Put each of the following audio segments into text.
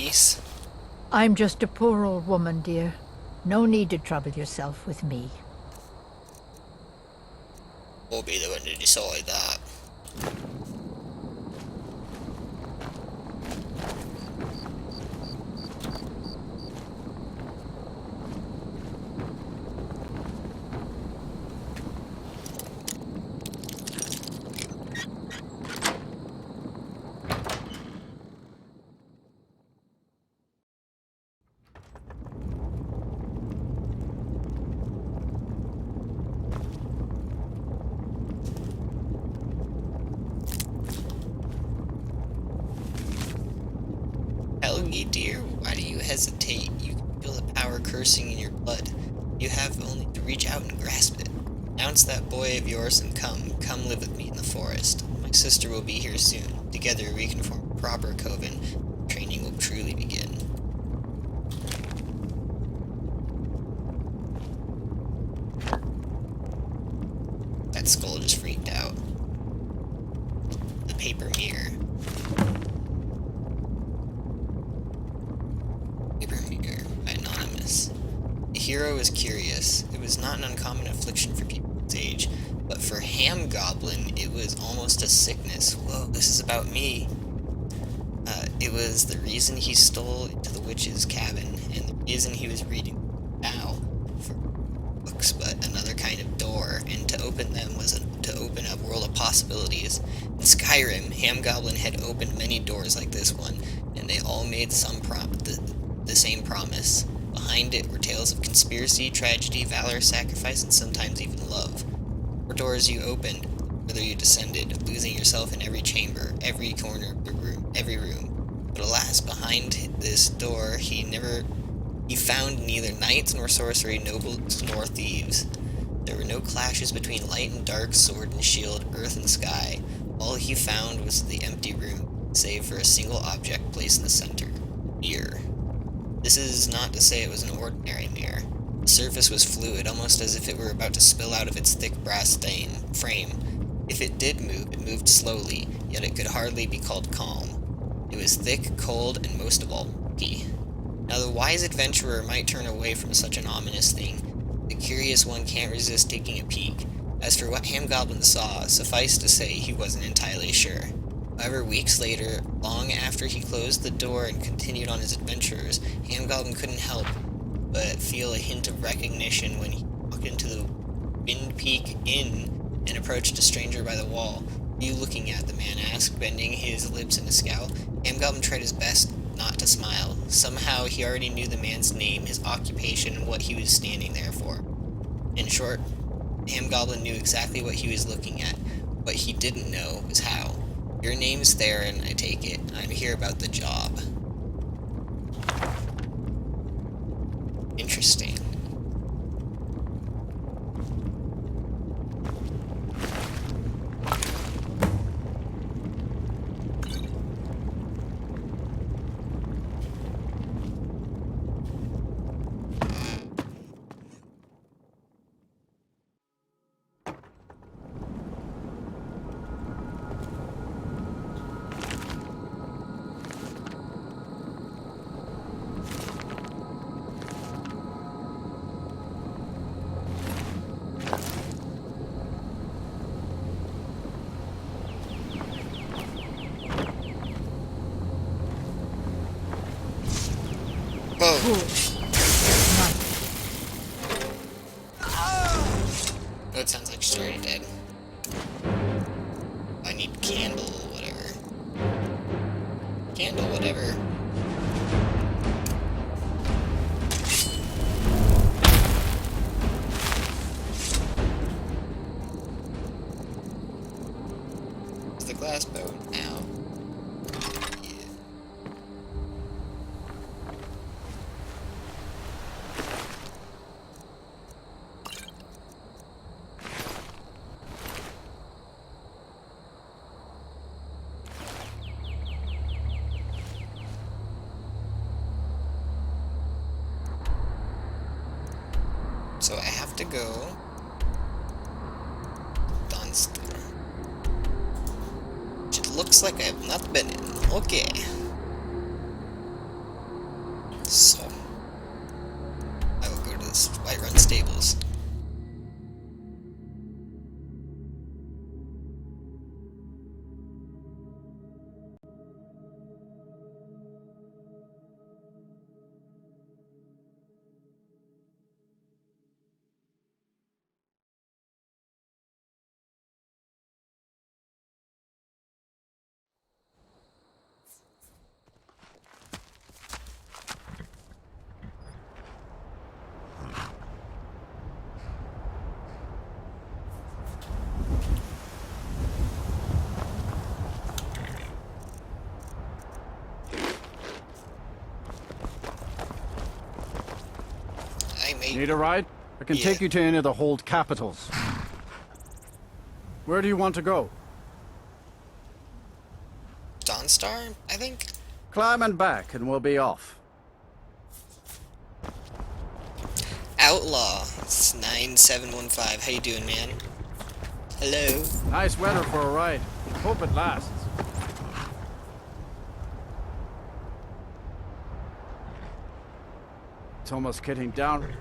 niece? I'm just a poor old woman, dear. No need to trouble yourself with me. We'll be the one to decide that. Helgi, dear, why do you hesitate? You can feel the power coursing in your blood. You have only to reach out and grasp it. Announce that boy of yours and come live with me in the forest. My sister will be here soon. Together we can form a proper coven. Training will truly begin. That skull just freaked out. The paper mirror. Paper mirror by Anonymous. The hero is curious. It was not an uncommon affliction for people his age, but for Ham Goblin, it was almost a sickness. Whoa, this is about me. It was the reason he stole into the witch's cabin, and the reason he was reading now for books, but another kind of door, and to open them was to open a world of possibilities. In Skyrim, Ham Goblin had opened many doors like this one, and they all made the same promise. Behind it were tales of conspiracy, tragedy, valor, sacrifice, and sometimes even love. The more doors you opened, the further you descended, losing yourself in every chamber, every corner of the room, every room. But alas, behind this door he found neither knights nor sorcery, nobles nor thieves. There were no clashes between light and dark, sword and shield, earth and sky. All he found was the empty room, save for a single object placed in the center. Mirror. This is not to say it was an ordinary mirror. The surface was fluid, almost as if it were about to spill out of its thick brass frame. If it did move, it moved slowly, yet it could hardly be called calm. It was thick, cold, and most of all, murky. Now the wise adventurer might turn away from such an ominous thing. The curious one can't resist taking a peek. As for what Ham Goblin saw, suffice to say he wasn't entirely sure. However, weeks later, long after he closed the door and continued on his adventures, Ham Goblin couldn't help but feel a hint of recognition when he walked into the Wind Peak Inn and approached a stranger by the wall. "What are you looking at?" the man asked, bending his lips in a scowl. Ham Goblin tried his best not to smile. Somehow he already knew the man's name, his occupation, and what he was standing there for. In short, Ham Goblin knew exactly what he was looking at. What he didn't know was how. "Your name's Theron, I take it. I'm here about the job." Interesting. Whoa. Oh, it sounds like she's already dead. I need candle, whatever. Candle, whatever. It's the glass boat now. So I have to go Dunster, which it looks like I have not been in. Okay. So, I will go to this Whiterun stables. Need a ride? I can take you to any of the hold capitals. Where do you want to go? Dawnstar, I think? Climb and back and we'll be off. Outlaw, it's 9715. How you doing, man? Hello? Nice weather for a ride. Hope it lasts. It's almost getting down.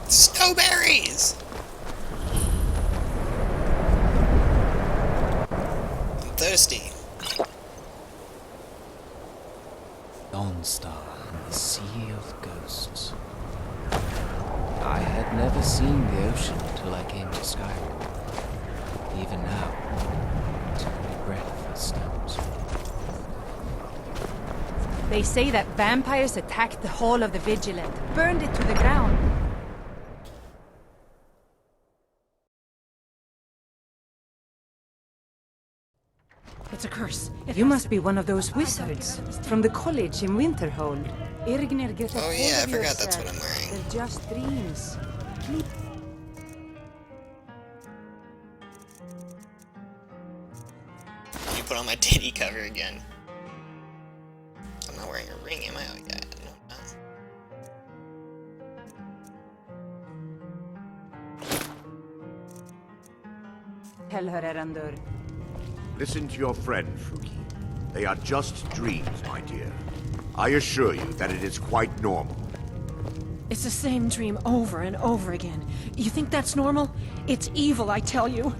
Snowberries! I'm thirsty. Dawnstar and the Sea of Ghosts. I had never seen the ocean till I came to Skyrim. Even now, it's my breath stumps. They say that vampires attacked the Hall of the Vigilant, burned it to the ground. It's a curse. You must be one of those wizards from the college in Winterhold. Irgnir, get a Oh yeah, I hold of forgot that's what yourself. I'm wearing. They're just dreams. You put on my titty cover again. I'm not wearing a ring, am I? Oh yeah, no, I'm not. Tell her, Erandur. Listen to your friend, Fuki. They are just dreams, my dear. I assure you that it is quite normal. It's the same dream over and over again. You think that's normal? It's evil, I tell you.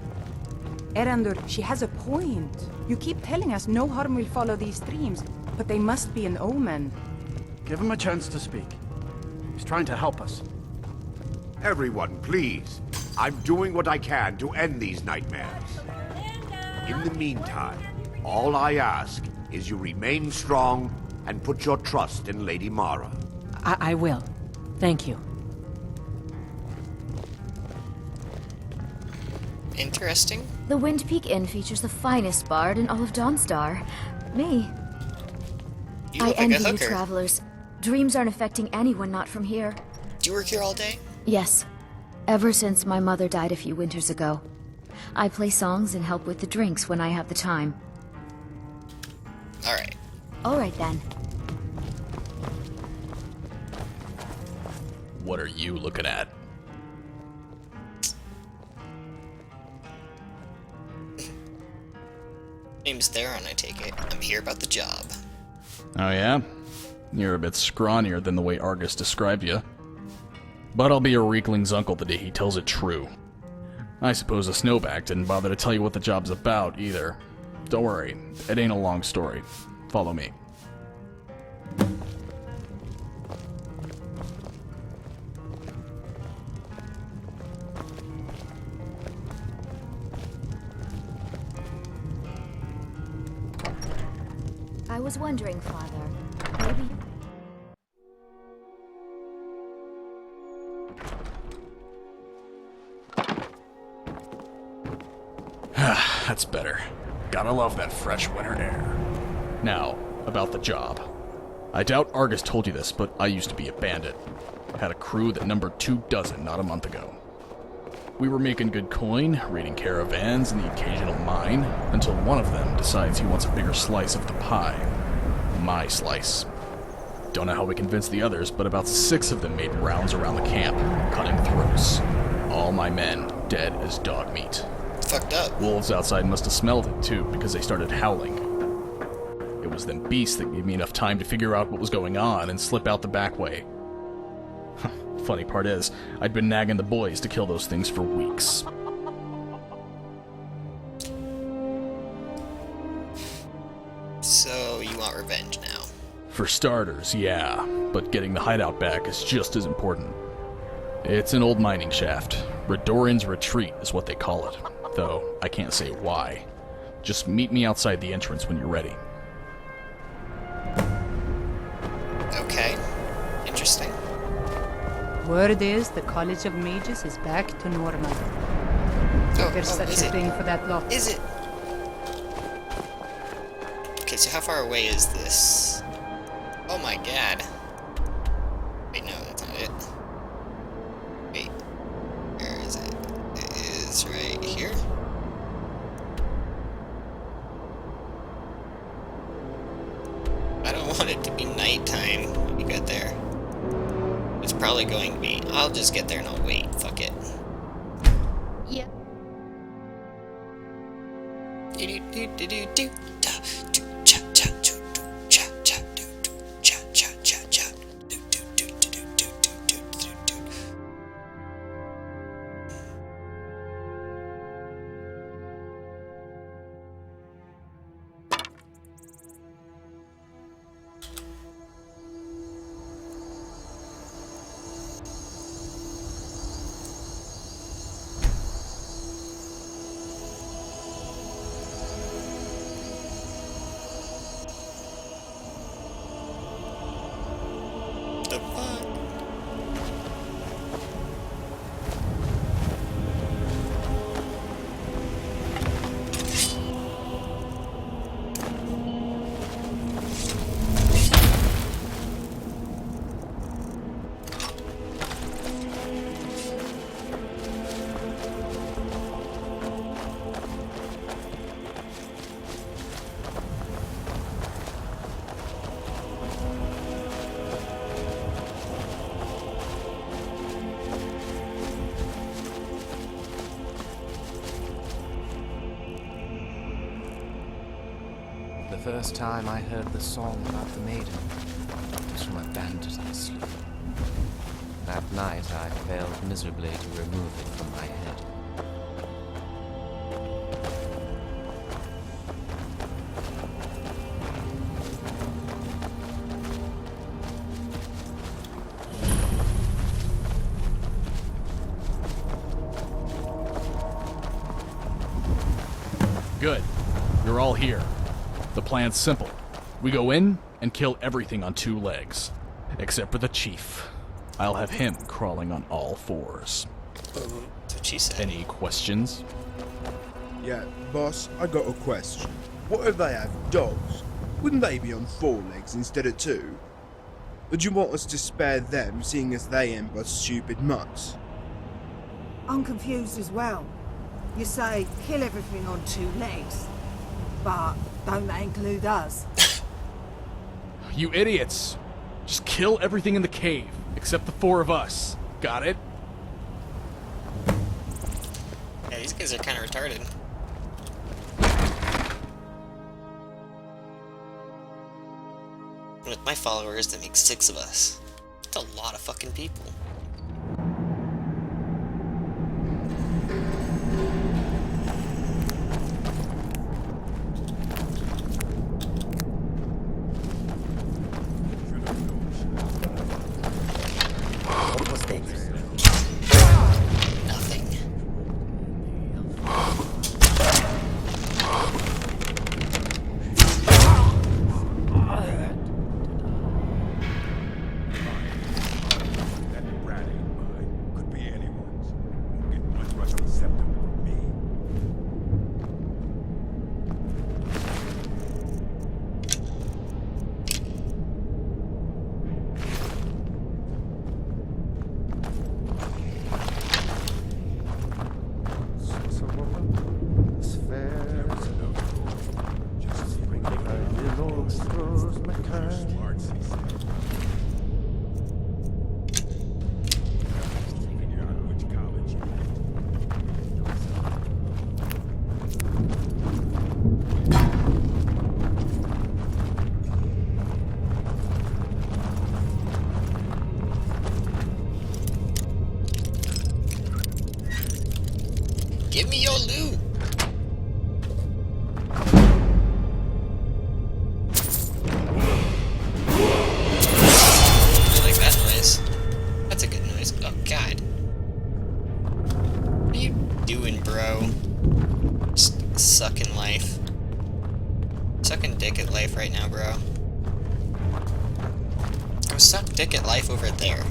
Erandur, she has a point. You keep telling us no harm will follow these dreams, but they must be an omen. Give him a chance to speak. He's trying to help us. Everyone, please. I'm doing what I can to end these nightmares. In the meantime, all I ask is you remain strong and put your trust in Lady Mara. I will. Thank you. Interesting. The Wind Peak Inn features the finest bard in all of Dawnstar. Me. You I look like a envy you hooker. travelers. Dreams aren't affecting anyone not from here. Do you work here all day? Yes. Ever since my mother died a few winters ago. I play songs and help with the drinks when I have the time. Alright. Alright then. What are you looking at? Name's Theron, I take it. I'm here about the job. Oh yeah? You're a bit scrawnier than the way Argus described you. But I'll be your weakling's uncle the day he tells it true. I suppose the snowback didn't bother to tell you what the job's about, either. Don't worry, it ain't a long story. Follow me. I was wondering, Father, maybe... That's better. Gotta love that fresh winter air. Now, about the job. I doubt Argus told you this, but I used to be a bandit. Had a crew that numbered 24 not a month ago. We were making good coin, raiding caravans and the occasional mine, until one of them decides he wants a bigger slice of the pie. My slice. Don't know how we convinced the others, but about 6 of them made rounds around the camp, cutting throats. All my men dead as dog meat. Fucked up. Wolves outside must have smelled it, too, because they started howling. It was them beasts that gave me enough time to figure out what was going on and slip out the back way. Funny part is, I'd been nagging the boys to kill those things for weeks. So, you want revenge now? For starters, yeah, but getting the hideout back is just as important. It's an old mining shaft. Redoran's Retreat is what they call it, though I can't say why. Just meet me outside the entrance when you're ready. Okay. Interesting. Word is the College of Mages is back to normal. There's such is a it? thing for that lot. Is it? Okay, so how far away is this? Oh my god. Wait, no, that's not it. Wait. Where is it? It is right here? I don't want it to be nighttime when you get there. It's probably going to be. I'll just get there and I'll wait. Fuck it. Yeah. The fuck? The first time I heard the song about the maiden was from a bandit I slew. That night I failed miserably to remove it from my head. Good. You're all here. The plan's simple. We go in and kill everything on 2 legs. Except for the chief. I'll have him crawling on all 4s. That's what she said. Any questions? Yeah, boss, I got a question. What if they have dogs? Wouldn't they be on 4 legs instead of 2? Would you want us to spare them, seeing as they ain't but stupid mutts? I'm confused as well. You say kill everything on 2 legs, but don't that include us? You idiots! Just kill everything in the cave, except the 4 of us. Got it? Yeah, these guys are kind of retarded. With my followers, that makes 6 of us. That's a lot of fucking people. Nothing. Give me your loot! I like that noise. That's a good noise. Oh, God. What are you doing, bro? Just sucking life. Sucking dick at life right now, bro. Go suck dick at life over there.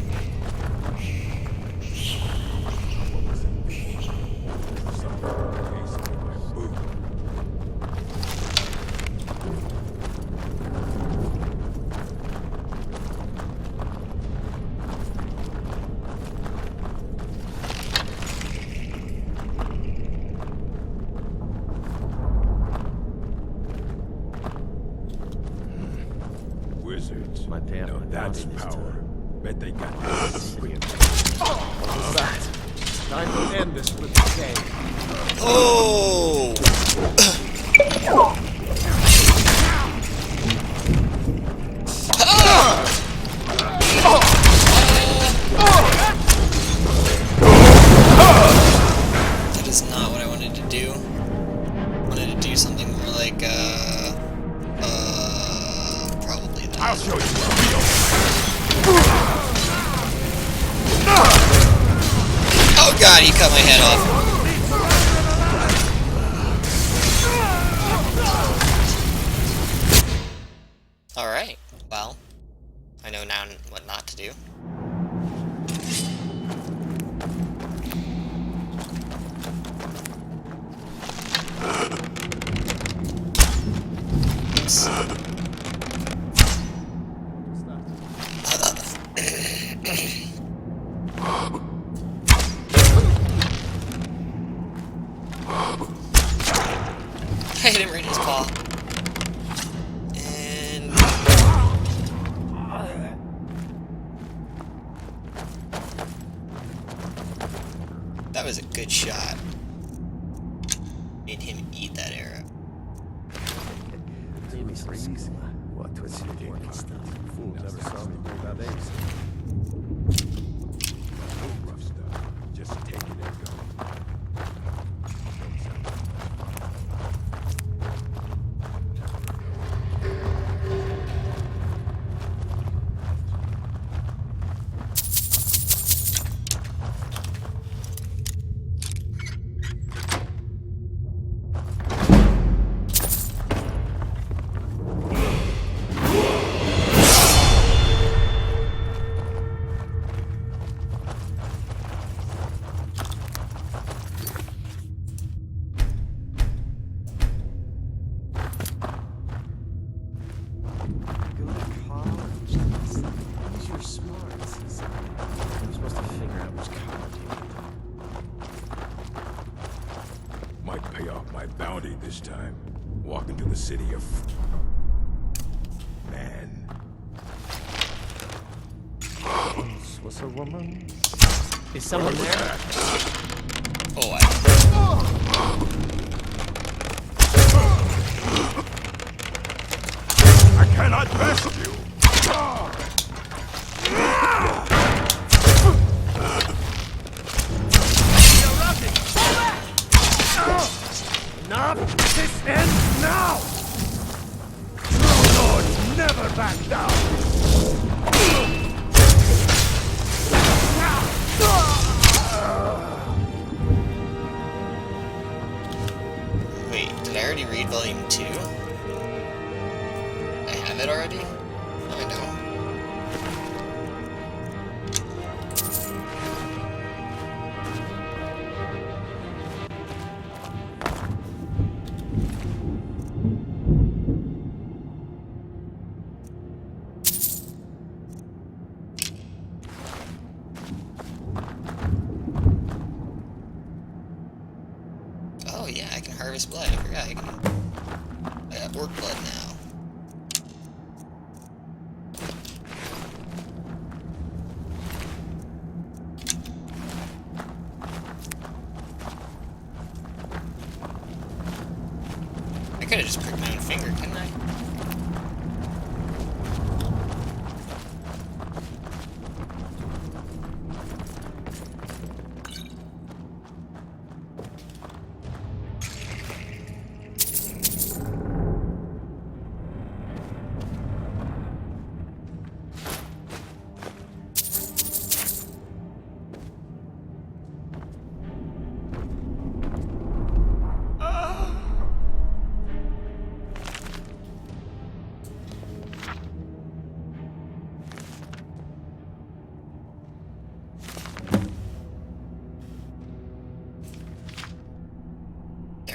Wizards. No, that's power. Bet they got this. What's that? Time to end this with the game. Oh! That is not what I wanted to do. I wanted to do something more like, probably that. I'll show you. Oh God, he cut my head off. Alright, well, I know now what not to do. Oops. I hit him right in his paw. And... that was a good shot. Made him eat that arrow. What was you doing? Fools never saw me play that ace. No rough stuff. Just take it and go. Might pay off my bounty this time. Walk into the city of... man. Was a woman? Is someone there? Oh, I cannot best you! Enough! This ends now! True lords never back down! wait, did I already read volume 2? I have it already? No, I don't. Oh yeah, I can harvest blood. I forgot I got orc blood now. I could have just pricked my own finger, couldn't I?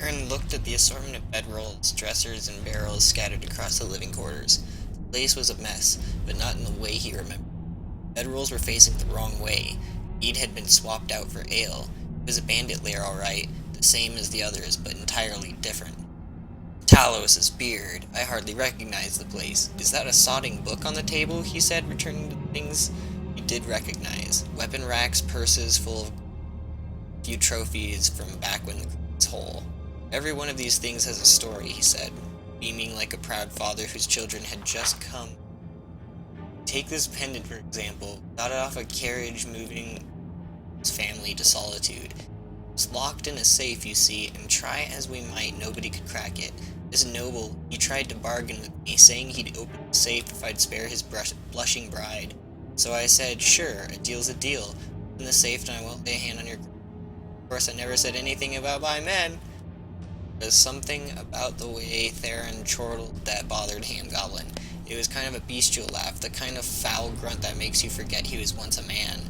Theron looked at the assortment of bedrolls, dressers, and barrels scattered across the living quarters. The place was a mess, but not in the way he remembered. Bedrolls were facing the wrong way. Mead had been swapped out for ale. It was a bandit lair, all right, the same as the others, but entirely different. Talos's beard. I hardly recognized the place. Is that a sodding book on the table? He said, returning to the things he did recognize. Weapon racks, purses full of few trophies from back when the was whole. Every one of these things has a story, he said, beaming like a proud father whose children had just come. Take this pendant, for example. Got it off a carriage moving his family to solitude. It was locked in a safe, you see, and try as we might, nobody could crack it. This noble, he tried to bargain with me, saying he'd open the safe if I'd spare his blushing bride. So I said, sure, a deal's a deal. Open the safe and I won't lay a hand on your... Of course, I never said anything about my men. There's something about the way Theron chortled that bothered Hamgoblin. It was kind of a bestial laugh, the kind of foul grunt that makes you forget he was once a man.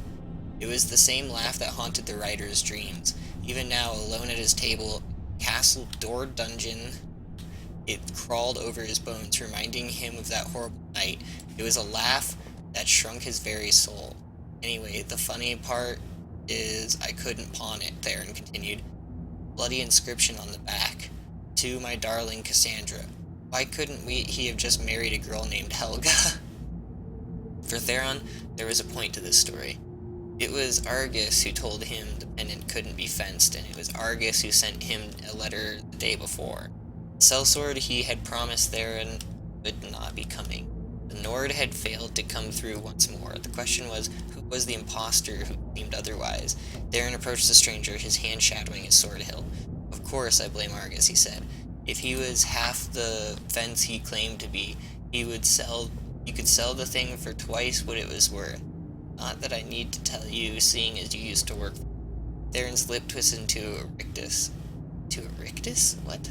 It was the same laugh that haunted the writer's dreams. Even now, alone at his table, castle door dungeon, it crawled over his bones, reminding him of that horrible night. It was a laugh that shrunk his very soul. Anyway, the funny part is I couldn't pawn it, Theron continued. Bloody inscription on the back. To my darling Cassandra. Why couldn't he have just married a girl named Helga? For Theron, there was a point to this story. It was Argus who told him the pendant couldn't be fenced, and it was Argus who sent him a letter the day before. The sellsword he had promised Theron would not be coming. The Nord had failed to come through once more. The question was, who was the impostor who seemed otherwise? Theron approached the stranger, his hand shadowing his sword hilt. Of course I blame Argus, he said. If he was half the fence he claimed to be, you could sell the thing for twice what it was worth. Not that I need to tell you, seeing as you used to work. Theron's lip twisted into a rictus. To a rictus? What?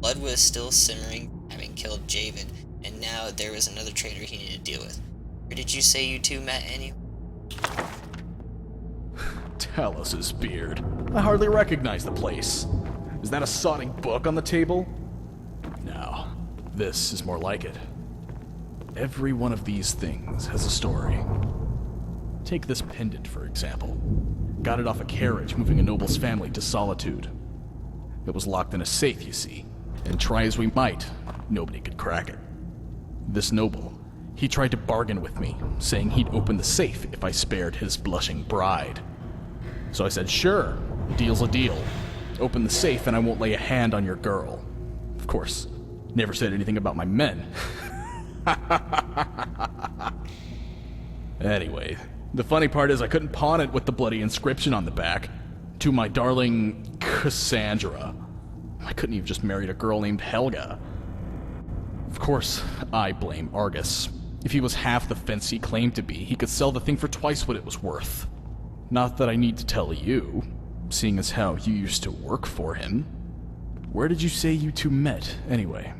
Blood was still simmering, having killed Javid, and now there was another traitor he needed to deal with. Where did you say you two met anyway? Talos's beard. I hardly recognize the place. Is that a sodding book on the table? No, this is more like it. Every one of these things has a story. Take this pendant, for example. Got it off a carriage moving a noble's family to solitude. It was locked in a safe, you see, and try as we might, nobody could crack it. This noble, he tried to bargain with me, saying he'd open the safe if I spared his blushing bride. So I said, sure, deal's a deal. Open the safe and I won't lay a hand on your girl. Of course, never said anything about my men. Anyway, the funny part is I couldn't pawn it with the bloody inscription on the back. To my darling Cassandra. I couldn't have just married a girl named Helga. Of course, I blame Argus. If he was half the fence he claimed to be, he could sell the thing for twice what it was worth. Not that I need to tell you, seeing as how you used to work for him. Where did you say you two met, anyway?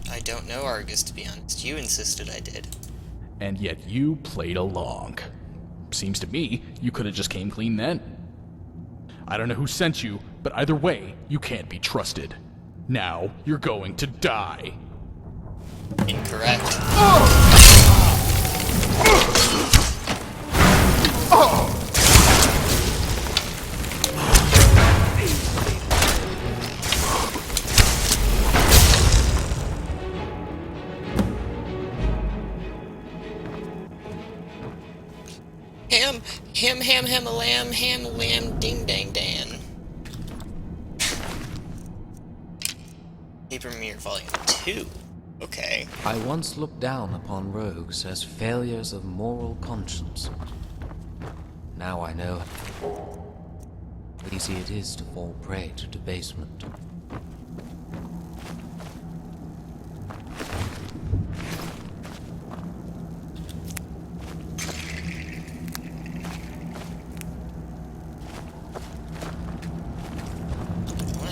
I don't know Argus, to be honest. You insisted I did. And yet you played along. Seems to me you could have just came clean then. I don't know who sent you, but either way, you can't be trusted. Now, you're going to die. Incorrect. Ham, a lamb, ding dang dan. Paper Mirror Volume 2. Okay. I once looked down upon rogues as failures of moral conscience. Now I know how easy it is to fall prey to debasement.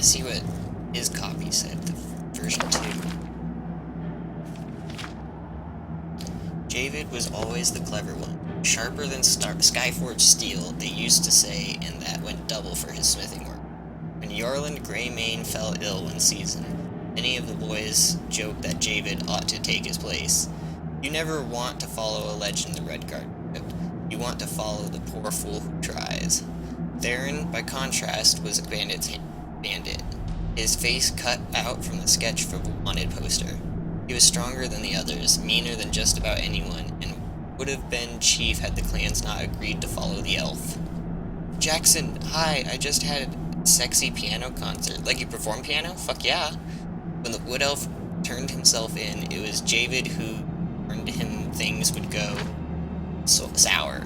See what his copy said. version 2. Javid was always the clever one, sharper than Skyforged steel, they used to say, and that went double for his smithing work. When Yorland Greymane fell ill one season, many of the boys joked that Javid ought to take his place. You never want to follow a legend, the Redguard quipped. You want to follow the poor fool who tries. Theron, by contrast, was a bandit. His face cut out from the sketch for the wanted poster. He was stronger than the others, meaner than just about anyone, and would have been chief had the clans not agreed to follow the elf. Jackson, hi, I just had a sexy piano concert. Like you perform piano? Fuck yeah. When the wood elf turned himself in, it was Javid who warned him things would go sour.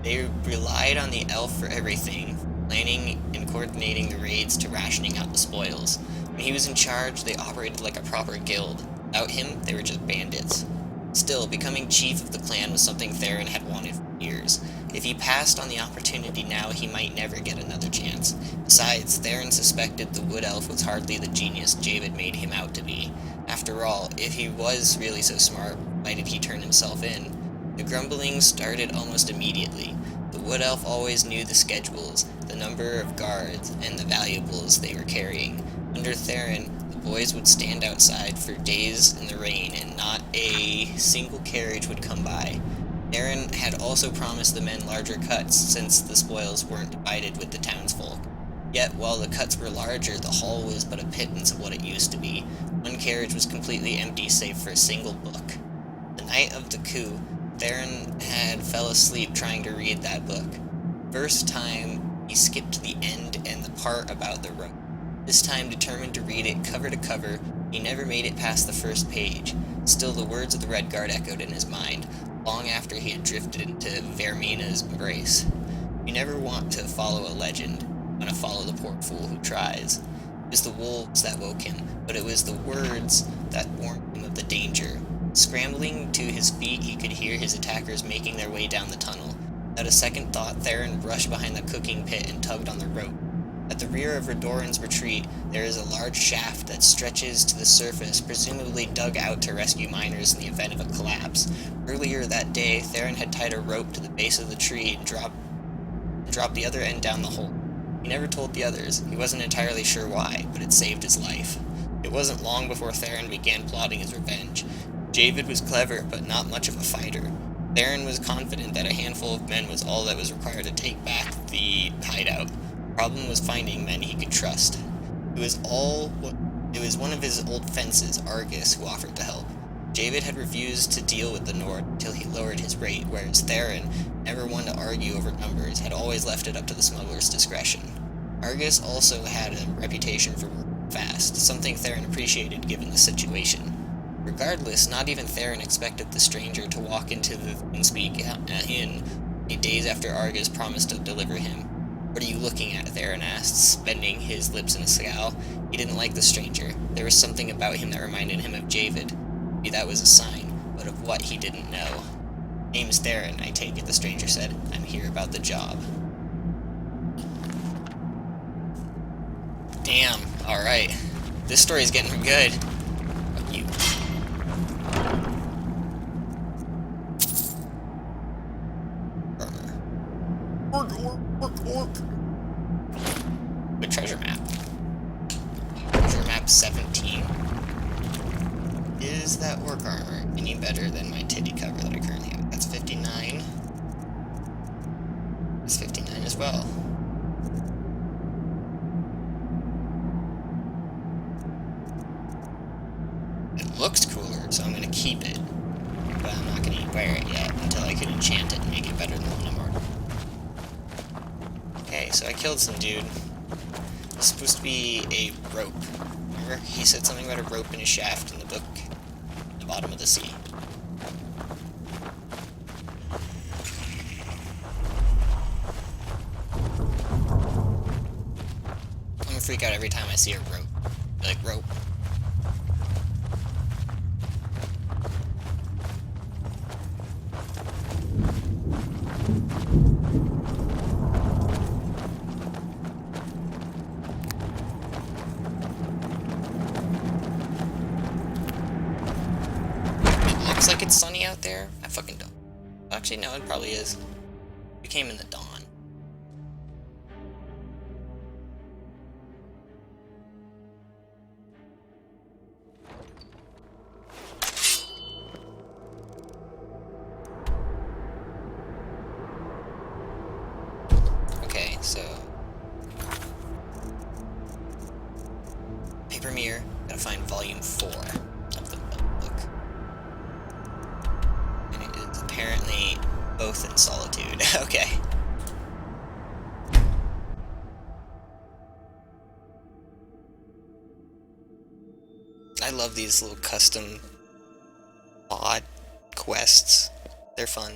They relied on the elf for everything, planning and coordinating the raids to rationing out the spoils. When he was in charge, they operated like a proper guild. Without him, they were just bandits. Still, becoming chief of the clan was something Theron had wanted for years. If he passed on the opportunity now, he might never get another chance. Besides, Theron suspected the wood elf was hardly the genius Javid made him out to be. After all, if he was really so smart, why did he turn himself in? The grumbling started almost immediately. The wood elf always knew the schedules, the number of guards, and the valuables they were carrying. Under Theron, the boys would stand outside for days in the rain, and not a single carriage would come by. Theron had also promised the men larger cuts, since the spoils weren't divided with the townsfolk. Yet, while the cuts were larger, the hall was but a pittance of what it used to be. One carriage was completely empty save for a single book. The night of the coup, Theron had fell asleep trying to read that book. First time, he skipped the end and the part about the rope. This time, determined to read it cover to cover, he never made it past the first page. Still, the words of the Redguard echoed in his mind, long after he had drifted into Vermina's embrace. You never want to follow a legend. You want to follow the poor fool who tries. It was the wolves that woke him, but it was the words that warned him of the danger. Scrambling to his feet, he could hear his attackers making their way down the tunnel. Without a second thought, Theron rushed behind the cooking pit and tugged on the rope. At the rear of Redoran's retreat, there is a large shaft that stretches to the surface, presumably dug out to rescue miners in the event of a collapse. Earlier that day, Theron had tied a rope to the base of the tree and dropped the other end down the hole. He never told the others. He wasn't entirely sure why, but it saved his life. It wasn't long before Theron began plotting his revenge. Javid was clever, but not much of a fighter. Theron was confident that a handful of men was all that was required to take back the hideout. The problem was finding men he could trust. It was one of his old fences, Argus, who offered to help. Javid had refused to deal with the Nord until he lowered his rate, whereas Theron, never one to argue over numbers, had always left it up to the smuggler's discretion. Argus also had a reputation for working fast, something Theron appreciated given the situation. Regardless, not even Theron expected the stranger to walk into the Thingspeak Inn 8 days after Argus promised to deliver him. "What are you looking at?" Theron asked, bending his lips in a scowl. He didn't like the stranger. There was something about him that reminded him of Javid. Maybe that was a sign, but of what he didn't know. "Name's Theron, I take it," the stranger said. "I'm here about the job." Damn, alright. This story's getting good. Fuck you. The treasure map. Treasure map 17. Is that work armor any better than my titty cover that I currently have? That's 59. That's 59 as well. It looks cooler, so I'm gonna keep it. But I'm not gonna wear it yet until I can enchant it and make it better than the one I'm already. Okay, so I killed some dude. It's supposed to be a rope. Remember? He said something about a rope in his shaft in the book at the bottom of the sea. I'm gonna freak out every time I see a rope. Be like, rope. looks like it's sunny out there? I fucking don't. Actually, no, it probably is. We came in the dawn. Okay, so... Paper mirror. Gotta find volume 4 of the book. And it is apparently both in solitude. Okay. I love these little custom odd quests. They're fun.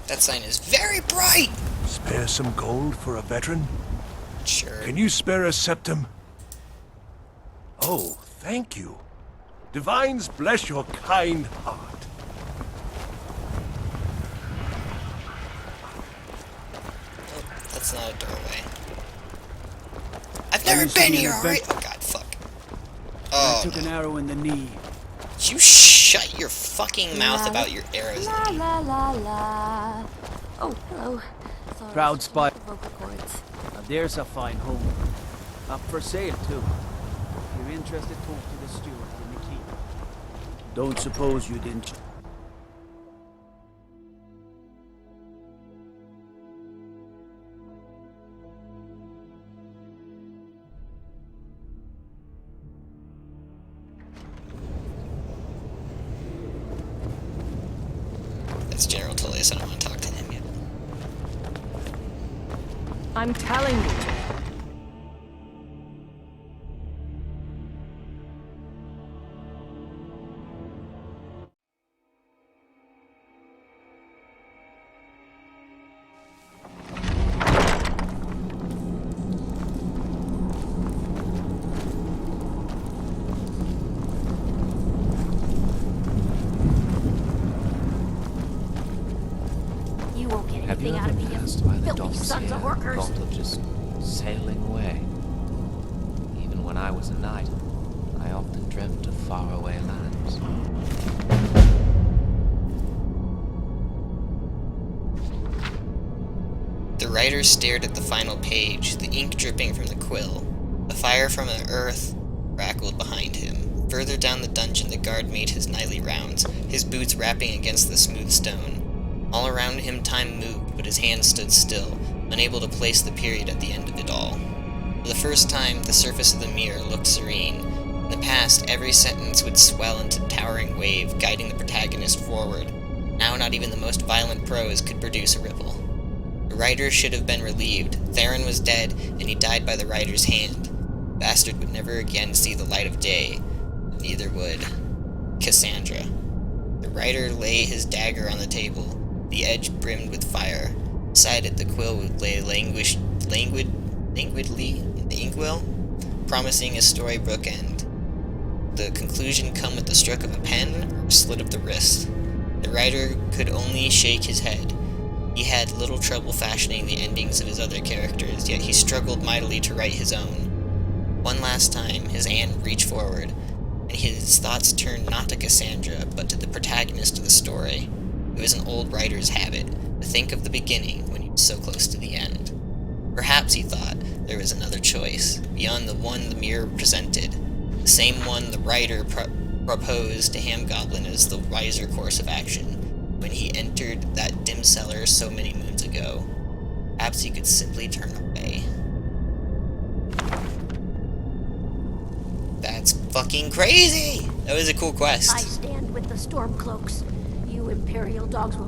That sign is very bright! Spare some gold for a veteran? Sure. Can you spare a septum? Oh, thank you. Divines bless your kind heart. Oh, that's not a doorway. I've never been here, alright? Oh god, fuck. Oh, I took an arrow in the knee. You shut your fucking mouth about your arrows. La la la la. Oh, hello. Sorry, Proud spy. vocal cords. Now there's a fine home. Up for sale, too. If you're interested, talk to the steward in the keep. Don't suppose you didn't... That's General Tullius, I don't want to talk to him yet. I'm telling you. You won't get Have you anything out ever of me, passed by you the filthy docks sons here of and workers. thought of just sailing away? Even when I was a knight, I often dreamt of faraway lands. The writer stared at the final page, the ink dripping from the quill. A fire from the earth crackled behind him. Further down the dungeon, the guard made his nightly rounds, his boots rapping against the smooth stone. All around him time moved, but his hands stood still, unable to place the period at the end of it all. For the first time, the surface of the mirror looked serene. In the past, every sentence would swell into a towering wave, guiding the protagonist forward. Now not even the most violent prose could produce a ripple. The writer should have been relieved. Theron was dead, and he died by the writer's hand. The bastard would never again see the light of day. Neither would Cassandra. The writer lay his dagger on the table, the edge brimmed with fire. Beside it, the quill would lay languidly in the inkwell, promising a story bookend. The conclusion come with the stroke of a pen or slit of the wrist. The writer could only shake his head. He had little trouble fashioning the endings of his other characters, yet he struggled mightily to write his own. One last time, his hand reached forward, and his thoughts turned not to Cassandra, but to the protagonist of the story. It was an old writer's habit, to think of the beginning when he was so close to the end. Perhaps, he thought, there was another choice, beyond the one the mirror presented, the same one the writer proposed to Hamgoblin as the wiser course of action, when he entered that dim cellar so many moons ago. Perhaps he could simply turn away. That's fucking crazy! That was a cool quest. I stand with the Stormcloaks. You Imperial dogs will